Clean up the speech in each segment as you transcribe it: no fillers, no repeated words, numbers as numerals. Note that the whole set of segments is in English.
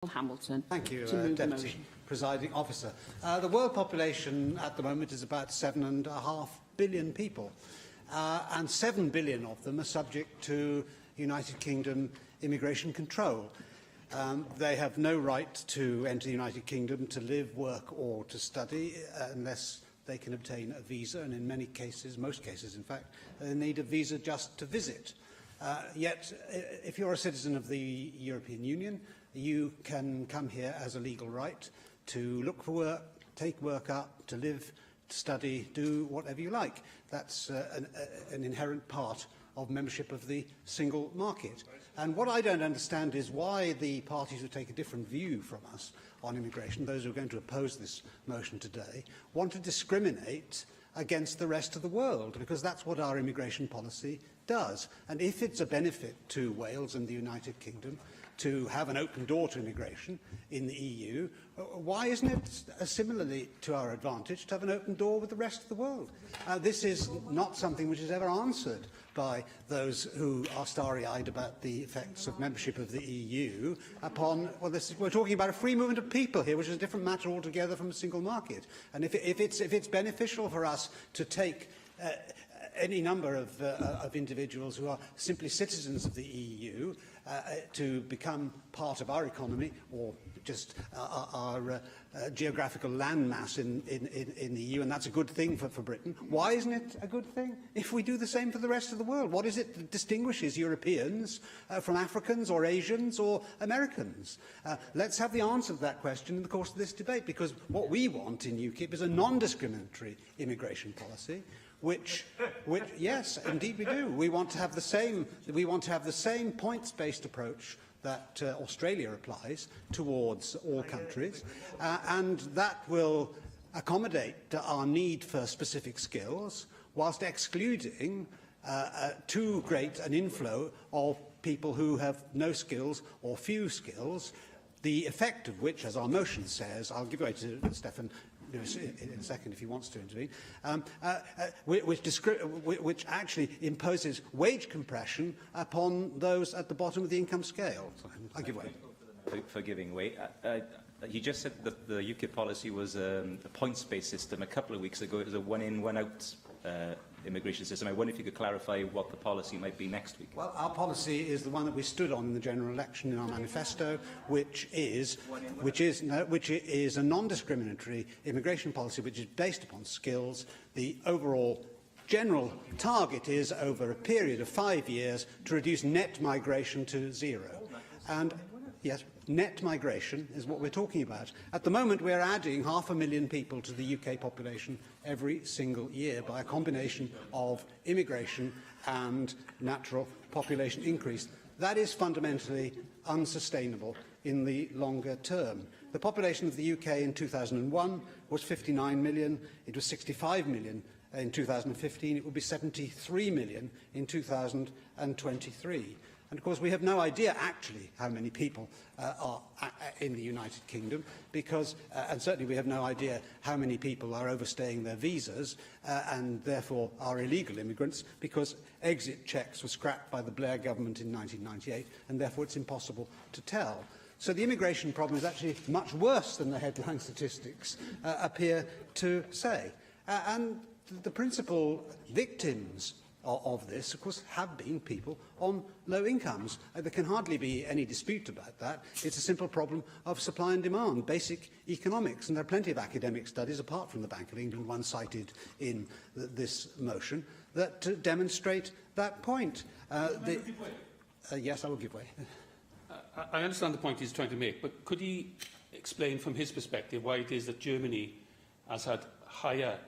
Hamilton. Thank you, to move the Deputy motion. Presiding Officer. The world population at the moment is about 7.5 billion people, and 7 billion of them are subject to United Kingdom immigration control. They have no right to enter the United Kingdom to live, work or to study unless they can obtain a visa, and in many cases, most cases in fact, they need a visa just to visit. Yet, if you're a citizen of the European Union, you can come here as a legal right to look for work, take work up, to live, to study, do whatever you like. That's an inherent part of membership of the single market. And what I don't understand is why the parties who take a different view from us on immigration, those who are going to oppose this motion today, want to discriminate against the rest of the world, because that's what our immigration policy does. And if it's a benefit to Wales and the United Kingdom to have an open door to immigration in the EU, why isn't it similarly to our advantage to have an open door with the rest of the world? This is not something which is ever answered by those who are starry-eyed about the effects of membership of the EU upon, well, we're talking about a free movement of people here, which is a different matter altogether from a single market. And if it's beneficial for us to take any number of individuals who are simply citizens of the EU to become part of our economy, or just our geographical landmass in the EU, and that's a good thing for Britain. Why isn't it a good thing if we do the same for the rest of the world? What is it that distinguishes Europeans from Africans or Asians or Americans? Let's have the answer to that question in the course of this debate, because what we want in UKIP is a non-discriminatory immigration policy. Which, yes, indeed we do. We want to have the same points-based approach that Australia applies towards all countries, and that will accommodate our need for specific skills, whilst excluding too great an inflow of people who have no skills or few skills, the effect of which, as our motion says, I'll give way to Stefan in a second if he wants to intervene, which actually imposes wage compression upon those at the bottom of the income scale. So I'll give way. For giving way. You just said that the UKIP policy was a points-based system. A couple of weeks ago, it was a one-in, one-out immigration system. I wonder if you could clarify what the policy might be next week. Well, our policy is the one that we stood on in the general election in our manifesto, which is a non-discriminatory immigration policy which is based upon skills. The overall general target is, over a period of 5 years, to reduce net migration to zero. And yes, net migration is what we're talking about. At the moment, we're adding 500,000 people to the UK population every single year by a combination of immigration and natural population increase. That is fundamentally unsustainable in the longer term. The population of the UK in 2001 was 59 million. It was 65 million in 2015. It will be 73 million in 2023. And of course, we have no idea actually how many people are in the United Kingdom, because, and certainly we have no idea how many people are overstaying their visas and therefore are illegal immigrants, because exit checks were scrapped by the Blair government in 1998, and therefore it's impossible to tell. So the immigration problem is actually much worse than the headline statistics appear to say. And the principal victims of this, of course, have been people on low incomes. There can hardly be any dispute about that. It's a simple problem of supply and demand, basic economics. And there are plenty of academic studies, apart from the Bank of England, one cited in this motion, that demonstrate that point. Yes, I will give way. I understand the point he's trying to make, but could he explain from his perspective why it is that Germany has had higher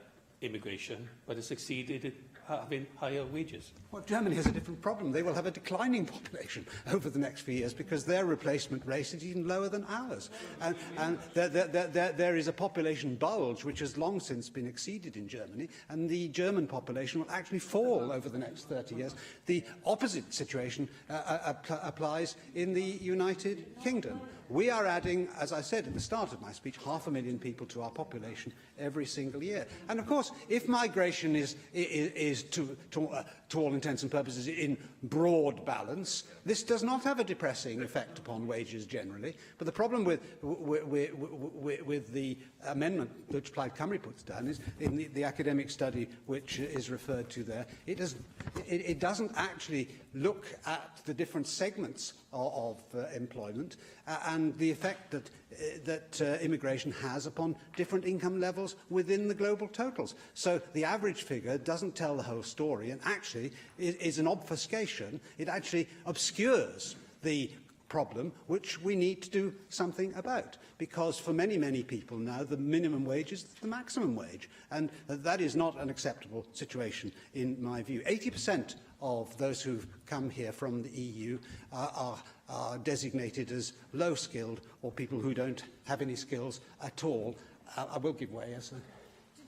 immigration, but has succeeded in having higher wages? Well, Germany has a different problem. They will have a declining population over the next few years because their replacement rate is even lower than ours. And there is a population bulge which has long since been exceeded in Germany, and the German population will actually fall over the next 30 years. The opposite situation applies in the United Kingdom, we are adding, as I said at the start of my speech, 500,000 people to our population every single year. And of course, if migration is to all intents and purposes in broad balance, this does not have a depressing effect upon wages generally. But the problem with the amendment which Plaid Cymru puts down is, in the academic study which is referred to there, it doesn't actually look at the different segments of employment and the effect that immigration has upon different income levels within the global totals. So the average figure doesn't tell the whole story, and actually is an obfuscation. It actually obscures the problem which we need to do something about, because for many, many people now the minimum wage is the maximum wage, and that is not an acceptable situation in my view. 80% of those who've come here from the EU are designated as low-skilled, or people who don't have any skills at all. I will give way, yes.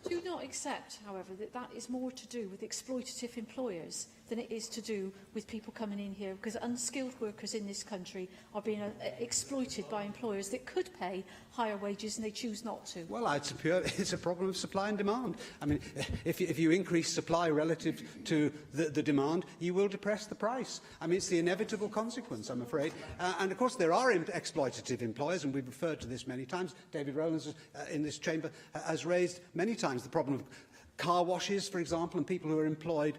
Do not accept, however, that that is more to do with exploitative employers than it is to do with people coming in here, because unskilled workers in this country are being exploited by employers that could pay higher wages and they choose not to. Well, it's a problem of supply and demand. I mean, if you increase supply relative to the demand, you will depress the price. I mean, it's the inevitable consequence, I'm afraid. And of course, there are exploitative employers, and we've referred to this many times. David Rowlands in this chamber has raised many times the problem of car washes, for example, and people who are employed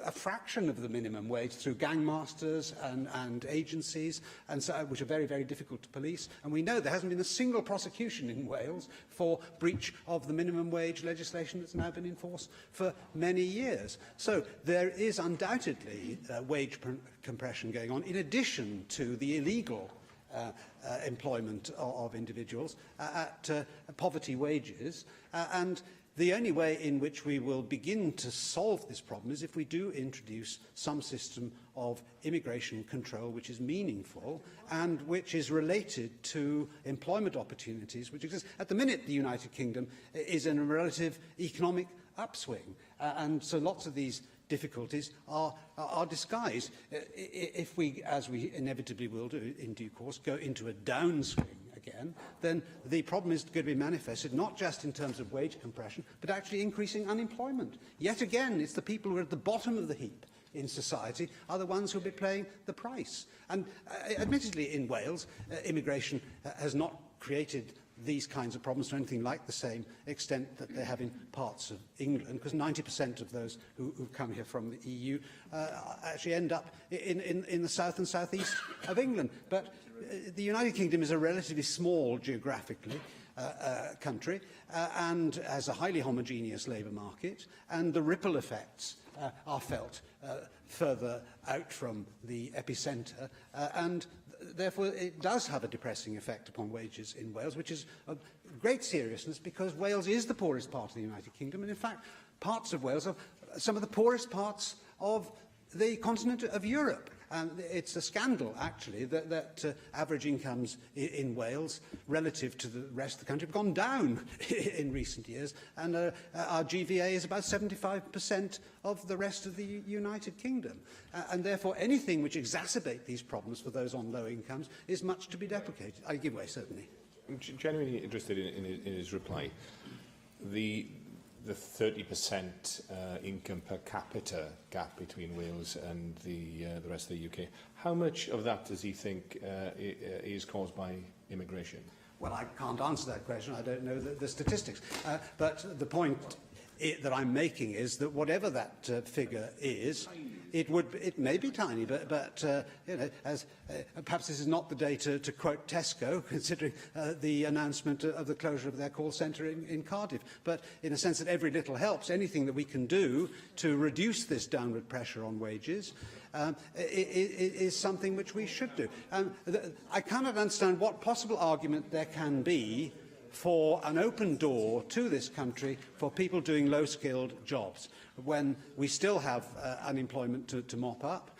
a fraction of the minimum wage through gangmasters and agencies, and so, which are very, very difficult to police. And we know there hasn't been a single prosecution in Wales for breach of the minimum wage legislation that's now been in force for many years. So there is undoubtedly wage compression going on, in addition to the illegal employment of individuals at poverty wages. And the only way in which we will begin to solve this problem is if we do introduce some system of immigration control which is meaningful and which is related to employment opportunities which exist. At the minute, the United Kingdom is in a relative economic upswing, and so lots of these difficulties are disguised. If we, as we inevitably will do in due course, go into a downswing again, then the problem is going to be manifested not just in terms of wage compression, but actually increasing unemployment. Yet again, it's the people who are at the bottom of the heap in society are the ones who will be paying the price. And admittedly, in Wales, immigration has not created these kinds of problems to anything like the same extent that they have in parts of England, because 90% of those who come here from the EU actually end up in the south and southeast of England. But the United Kingdom is a relatively small geographically country and has a highly homogeneous labour market, and the ripple effects are felt further out from the epicentre, and therefore it does have a depressing effect upon wages in Wales, which is of great seriousness because Wales is the poorest part of the United Kingdom, and in fact parts of Wales are some of the poorest parts of the continent of Europe. And it's a scandal, actually, that average incomes in Wales, relative to the rest of the country, have gone down in recent years. And our GVA is about 75% of the rest of the United Kingdom. And therefore, anything which exacerbates these problems for those on low incomes is much to be deprecated. I give way, certainly. I'm genuinely interested in his reply. The 30% income per capita gap between Wales and the rest of the UK, how much of that does he think is caused by immigration? Well, I can't answer that question. I don't know the statistics. But the point that I'm making is that whatever that figure is, it may be tiny, but you know, perhaps this is not the day to quote Tesco, considering the announcement of the closure of their call centre in Cardiff. But in a sense that every little helps, anything that we can do to reduce this downward pressure on wages is something which we should do. I cannot understand what possible argument there can be for an open door to this country for people doing low-skilled jobs when we still have unemployment to mop up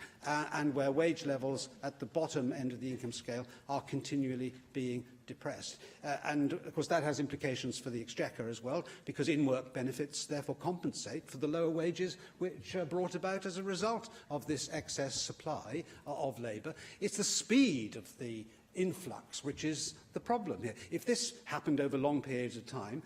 and where wage levels at the bottom end of the income scale are continually being depressed. And of course that has implications for the Exchequer as well, because in-work benefits therefore compensate for the lower wages which are brought about as a result of this excess supply of labour. It's the speed of the influx which is the problem here. If this happened over long periods of time,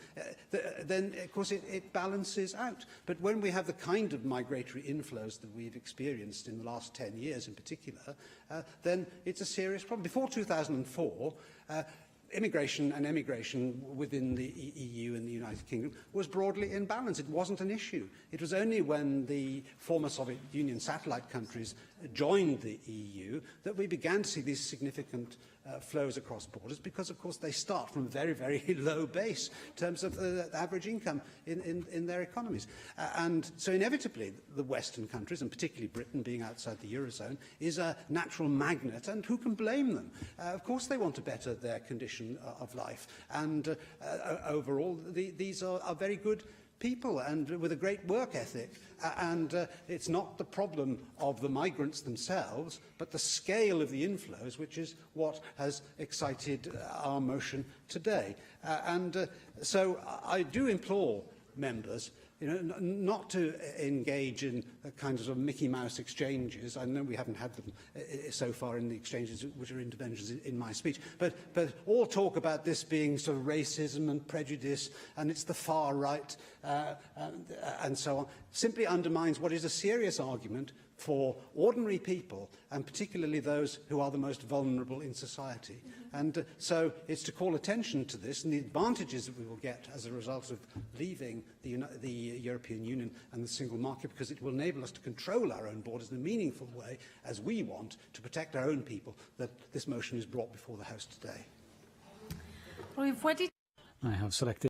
then, of course, it balances out. But when we have the kind of migratory inflows that we've experienced in the last 10 years in particular, then it's a serious problem. Before 2004, immigration and emigration within the EU and the United Kingdom was broadly in balance. It wasn't an issue. It was only when the former Soviet Union satellite countries joined the EU that we began to see these significant flows across borders, because, of course, they start from a very, very low base in terms of the average income in their economies. And so inevitably the Western countries, and particularly Britain being outside the Eurozone, is a natural magnet, and who can blame them? Of course they want to better their condition of life, and overall these are very good people and with a great work ethic, and it's not the problem of the migrants themselves but the scale of the inflows which is what has excited our motion today. So I do implore members not to engage in kinds of Mickey Mouse exchanges. I know we haven't had them so far in the exchanges which are interventions in my speech, but all talk about this being sort of racism and prejudice and it's the far right and so on, simply undermines what is a serious argument for ordinary people, and particularly those who are the most vulnerable in society. And so it's to call attention to this and the advantages that we will get as a result of leaving the European Union and the single market, because it will enable us to control our own borders in a meaningful way, as we want to protect our own people, that this motion is brought before the House today. I have selected